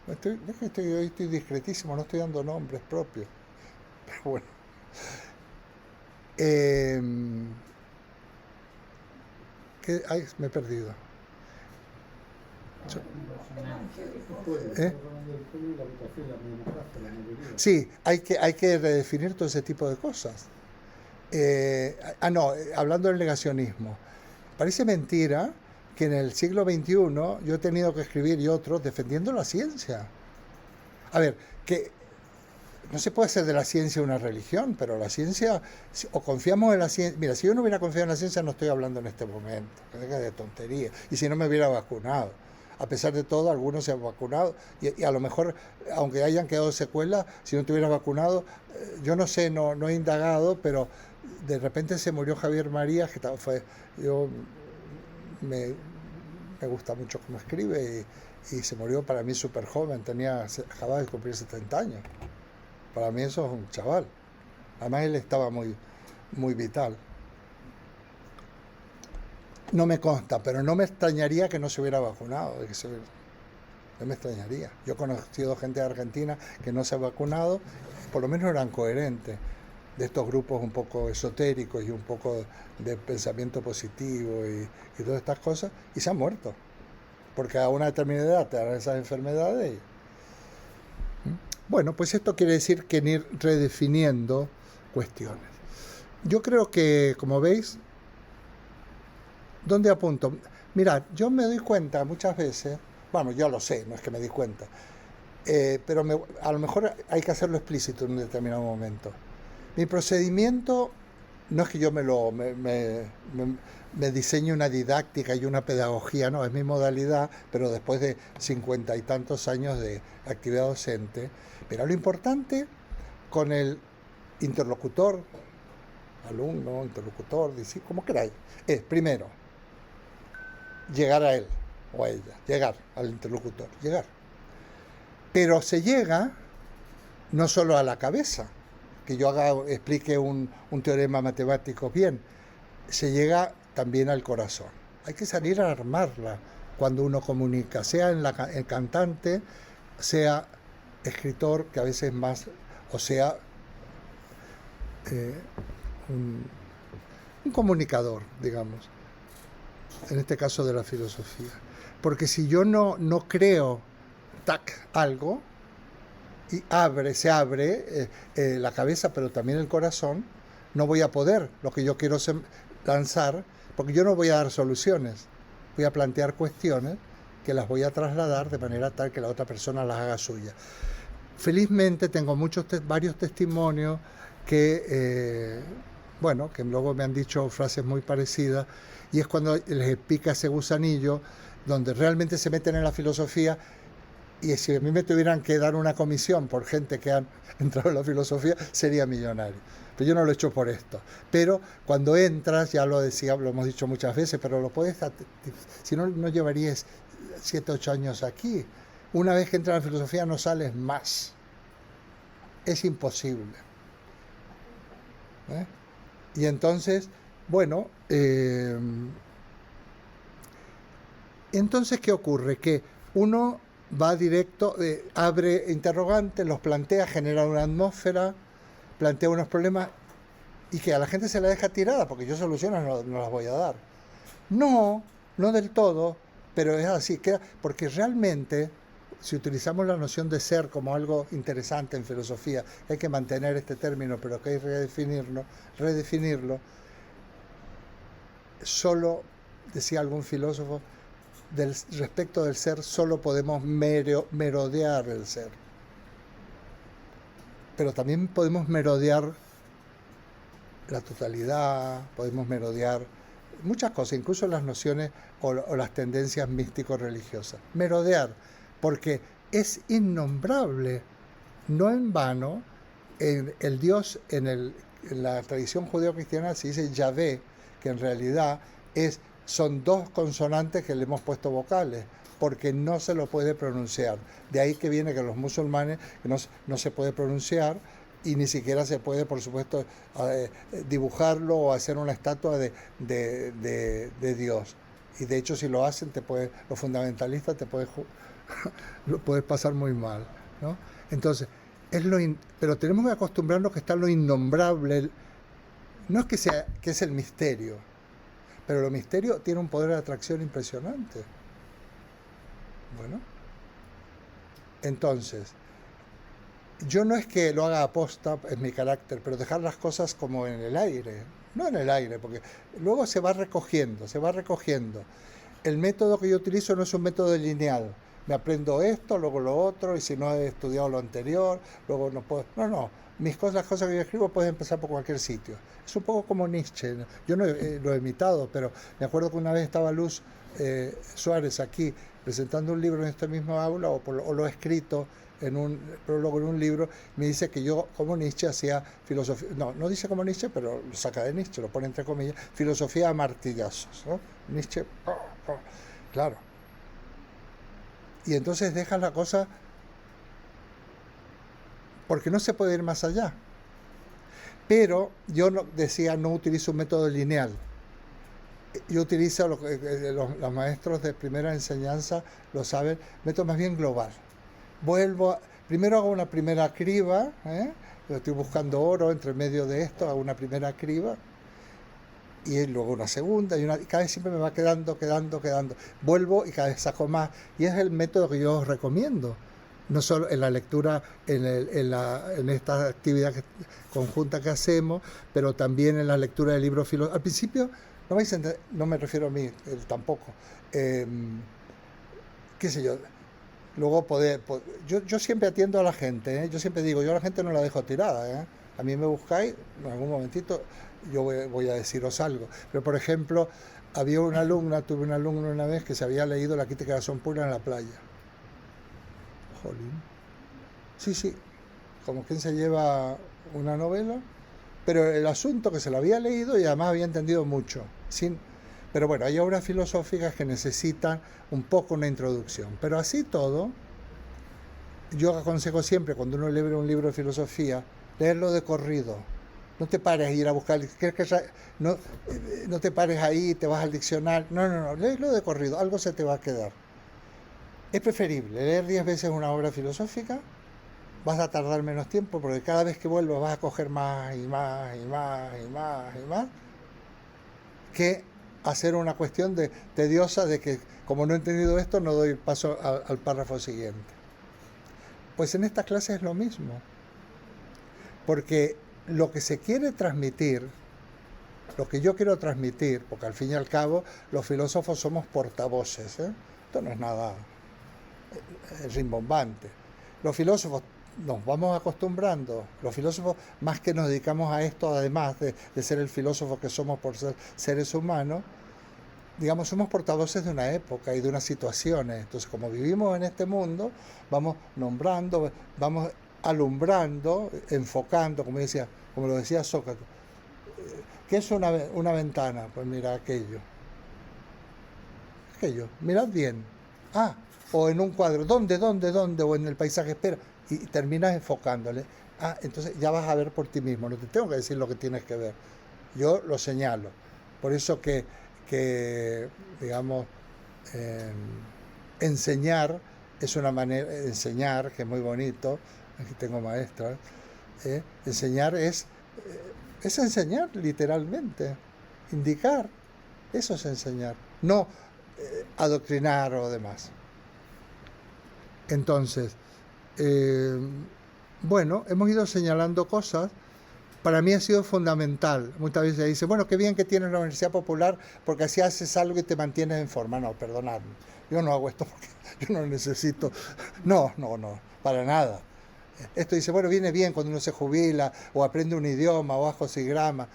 A: Hoy estoy discretísimo, no estoy dando nombres propios. Pero bueno. Me he perdido. Sí, hay que redefinir todo ese tipo de cosas. Hablando del negacionismo. Parece mentira que en el siglo XXI yo he tenido que escribir y otros defendiendo la ciencia. A ver, que no se puede hacer de la ciencia una religión, pero la ciencia, o confiamos en la ciencia. Mira, si yo no hubiera confiado en la ciencia, no estoy hablando en este momento, que deja de tontería. Y si no me hubiera vacunado. A pesar de todo, algunos se han vacunado y a lo mejor, aunque hayan quedado secuelas, si no te hubieras vacunado, yo no sé, no he indagado, pero de repente se murió Javier Marías, que me gusta mucho cómo escribe y se murió para mí súper joven, acababa de cumplir 70 años. Para mí eso es un chaval. Además él estaba muy, muy vital. No me consta, pero no me extrañaría que no se hubiera vacunado. No me extrañaría. Yo he conocido gente de Argentina que no se ha vacunado, por lo menos eran coherentes, de estos grupos un poco esotéricos y un poco de pensamiento positivo y todas estas cosas, y se han muerto. Porque a una determinada edad te dan esas enfermedades. Bueno, pues esto quiere decir que ir redefiniendo cuestiones. Yo creo que, como veis, ¿dónde apunto? Mirad, yo me doy cuenta muchas veces, bueno, yo lo sé, no es que me di cuenta, pero a lo mejor hay que hacerlo explícito en un determinado momento. Mi procedimiento no es que yo me diseñe una didáctica y una pedagogía, no, es mi modalidad, pero después de 50 y tantos años de actividad docente. Pero lo importante con el interlocutor, alumno, interlocutor, como queráis, es primero llegar a él o a ella, llegar al interlocutor, llegar. Pero se llega no solo a la cabeza, que yo explique un teorema matemático bien, se llega también al corazón. hay que salir a armarla cuando uno comunica, sea el cantante, sea escritor, que a veces más, o sea un comunicador, digamos, en este caso de la filosofía. Porque si yo no creo algo, y se abre la cabeza, pero también el corazón, no voy a poder lo que yo quiero lanzar, porque yo no voy a dar soluciones, voy a plantear cuestiones que las voy a trasladar de manera tal que la otra persona las haga suya. Felizmente tengo varios testimonios que, que luego me han dicho frases muy parecidas, y es cuando les pica ese gusanillo, donde realmente se meten en la filosofía. Y si a mí me tuvieran que dar una comisión por gente que han entrado en la filosofía, sería millonario. Pero yo no lo he hecho por esto. Pero cuando entras, ya lo hemos dicho muchas veces, pero lo puedes, si no, no llevarías 7, 8 años aquí. Una vez que entras en la filosofía no sales más. Es imposible. Y entonces, entonces, ¿qué ocurre? Que uno va directo, abre interrogantes, los plantea, genera una atmósfera, plantea unos problemas y que a la gente se la deja tirada, porque yo soluciones no las voy a dar. No del todo, pero es así, porque realmente, si utilizamos la noción de ser como algo interesante en filosofía, hay que mantener este término, pero que hay que redefinirlo, solo, decía algún filósofo, respecto del ser solo podemos merodear el ser, pero también podemos merodear la totalidad, podemos merodear muchas cosas, incluso las nociones o las tendencias místico-religiosas. Merodear, porque es innombrable, no en vano, el Dios en la tradición judeo-cristiana se dice Yahvé, que en realidad son 2 consonantes que le hemos puesto vocales, porque no se lo puede pronunciar. De ahí que viene que los musulmanes no se puede pronunciar, y ni siquiera se puede, por supuesto, dibujarlo o hacer una estatua de Dios. Y de hecho, si lo hacen, los fundamentalistas lo puedes pasar muy mal, ¿no? Entonces, pero tenemos que acostumbrarnos que está lo innombrable. No es que es el misterio, pero el misterio tiene un poder de atracción impresionante. Entonces, yo no es que lo haga aposta, es mi carácter, pero dejar las cosas como en el aire. No en el aire, porque luego se va recogiendo. El método que yo utilizo no es un método lineal. Me aprendo esto, luego lo otro, y si no he estudiado lo anterior, luego no puedo. No. Las cosas que yo escribo pueden empezar por cualquier sitio. Es un poco como Nietzsche. Yo no lo he imitado, pero me acuerdo que una vez estaba Luz Suárez aquí presentando un libro en esta misma aula, o lo he escrito en un prólogo en un libro. Me dice que yo, como Nietzsche, hacía filosofía. No dice como Nietzsche, pero lo saca de Nietzsche, lo pone entre comillas, filosofía a martillazos, ¿no? Nietzsche, claro. Y entonces deja la cosa, porque no se puede ir más allá. Pero yo no utilizo un método lineal. Yo utilizo, los maestros de primera enseñanza lo saben, método más bien global. Primero hago una primera criba, estoy buscando oro entre medio de esto, hago una primera criba, y luego una segunda, y cada vez siempre me va quedando. Vuelvo y cada vez saco más. Y es el método que yo os recomiendo. No solo en la lectura, en esta actividad conjunta que hacemos, pero también en la lectura de libros filosóficos. Al principio, no me refiero a mí, tampoco. Qué sé yo. Luego yo siempre atiendo a la gente, yo siempre digo, yo a la gente no la dejo tirada, A mí me buscáis, en algún momentito yo voy a deciros algo. Pero, por ejemplo, tuve una alumna una vez que se había leído La Crítica de la Razón Pura en la playa. Jolín. Sí, como quien se lleva una novela, pero el asunto que se lo había leído y además había entendido mucho. Pero bueno, hay obras filosóficas que necesitan un poco una introducción. Pero así todo, yo aconsejo siempre, cuando uno lee un libro de filosofía, leerlo de corrido. No te pares a ir a buscar, no te pares ahí, te vas al diccionario. No, léelo de corrido, algo se te va a quedar. Es preferible leer 10 veces una obra filosófica, vas a tardar menos tiempo, porque cada vez que vuelvas vas a coger más y más y más y más y más, que hacer una cuestión tediosa de que, como no he entendido esto, no doy paso al párrafo siguiente. Pues en esta clase es lo mismo, porque lo que se quiere transmitir, lo que yo quiero transmitir, porque al fin y al cabo los filósofos somos portavoces, esto no es nada rimbombante. Los filósofos nos vamos acostumbrando, los filósofos más que nos dedicamos a esto, además de ser el filósofo que somos por ser seres humanos, digamos, somos portavoces de una época y de unas situaciones. Entonces, como vivimos en este mundo, vamos nombrando, vamos alumbrando, enfocando, como lo decía Sócrates. ¿Qué es una ventana? Pues mira aquello, mirad bien. O en un cuadro, ¿dónde? O en el paisaje, espera, y terminas enfocándole. Entonces ya vas a ver por ti mismo, no te tengo que decir lo que tienes que ver, yo lo señalo. Por eso que digamos, enseñar es una manera, enseñar, que es muy bonito, aquí tengo maestras, enseñar es enseñar literalmente, indicar, eso es enseñar, no adoctrinar o demás. Entonces, bueno, hemos ido señalando cosas. Para mí ha sido fundamental. Muchas veces se dice, bueno, qué bien que tienes la Universidad Popular porque así haces algo y te mantienes en forma. No, perdonadme, yo no hago esto porque yo no lo necesito. No, para nada. Esto dice, bueno, viene bien cuando uno se jubila o aprende un idioma o hace cosigrama.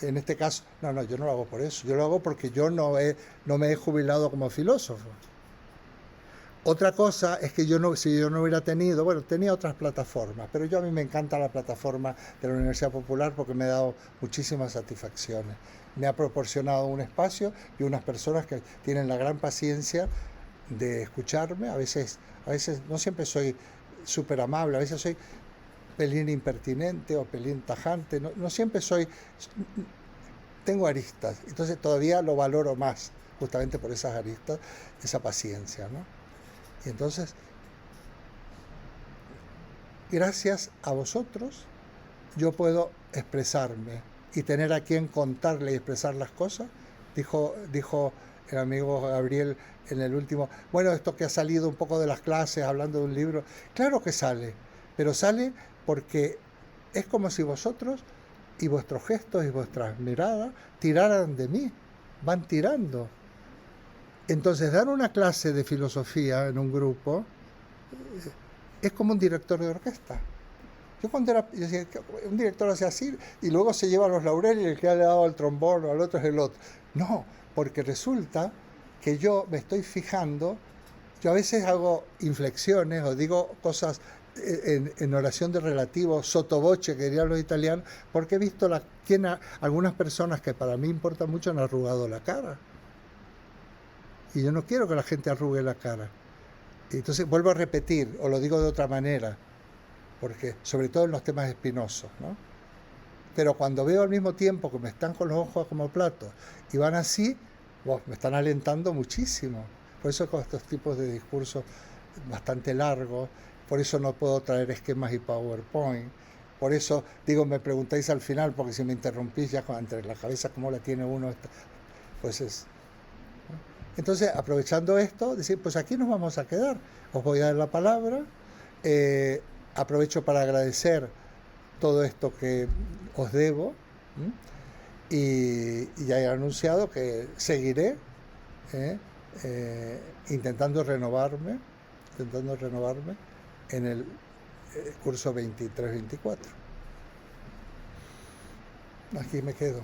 A: En este caso, no, yo no lo hago por eso. Yo lo hago porque yo no me he jubilado como filósofo. Otra cosa es que si yo no hubiera tenido, bueno, tenía otras plataformas, pero a mí me encanta la plataforma de la Universidad Popular porque me ha dado muchísimas satisfacciones. Me ha proporcionado un espacio y unas personas que tienen la gran paciencia de escucharme. A veces no siempre soy súper amable, a veces soy pelín impertinente o pelín tajante, no siempre tengo aristas, entonces todavía lo valoro más, justamente por esas aristas, esa paciencia, ¿no? Y entonces, gracias a vosotros, yo puedo expresarme y tener a quien contarle y expresar las cosas. Dijo el amigo Gabriel en el último, bueno, esto que ha salido un poco de las clases, hablando de un libro, claro que sale, pero sale porque es como si vosotros y vuestros gestos y vuestras miradas tiraran de mí, van tirando. Entonces, dar una clase de filosofía en un grupo es como un director de orquesta. Yo decía, un director hace así y luego se lleva los laureles y el que le ha dado al trombón o al otro es el otro. No, porque resulta que yo me estoy fijando, yo a veces hago inflexiones o digo cosas en oración de relativo, sottovoce, que dirían los italianos, porque he visto algunas personas que para mí importan mucho han arrugado la cara. Y yo no quiero que la gente arrugue la cara. Entonces vuelvo a repetir, o lo digo de otra manera, porque sobre todo en los temas espinosos, ¿no? Pero cuando veo al mismo tiempo que me están con los ojos como platos y van así, me están alentando muchísimo. Por eso con estos tipos de discursos bastante largos, por eso no puedo traer esquemas y PowerPoint. Por eso digo, me preguntáis al final, porque si me interrumpís ya entre la cabeza cómo la tiene uno, pues es... Entonces, aprovechando esto, decir, pues aquí nos vamos a quedar. Os voy a dar la palabra. Aprovecho para agradecer todo esto que os debo. Y ya he anunciado que seguiré intentando renovarme en el curso 23-24. Aquí me quedo.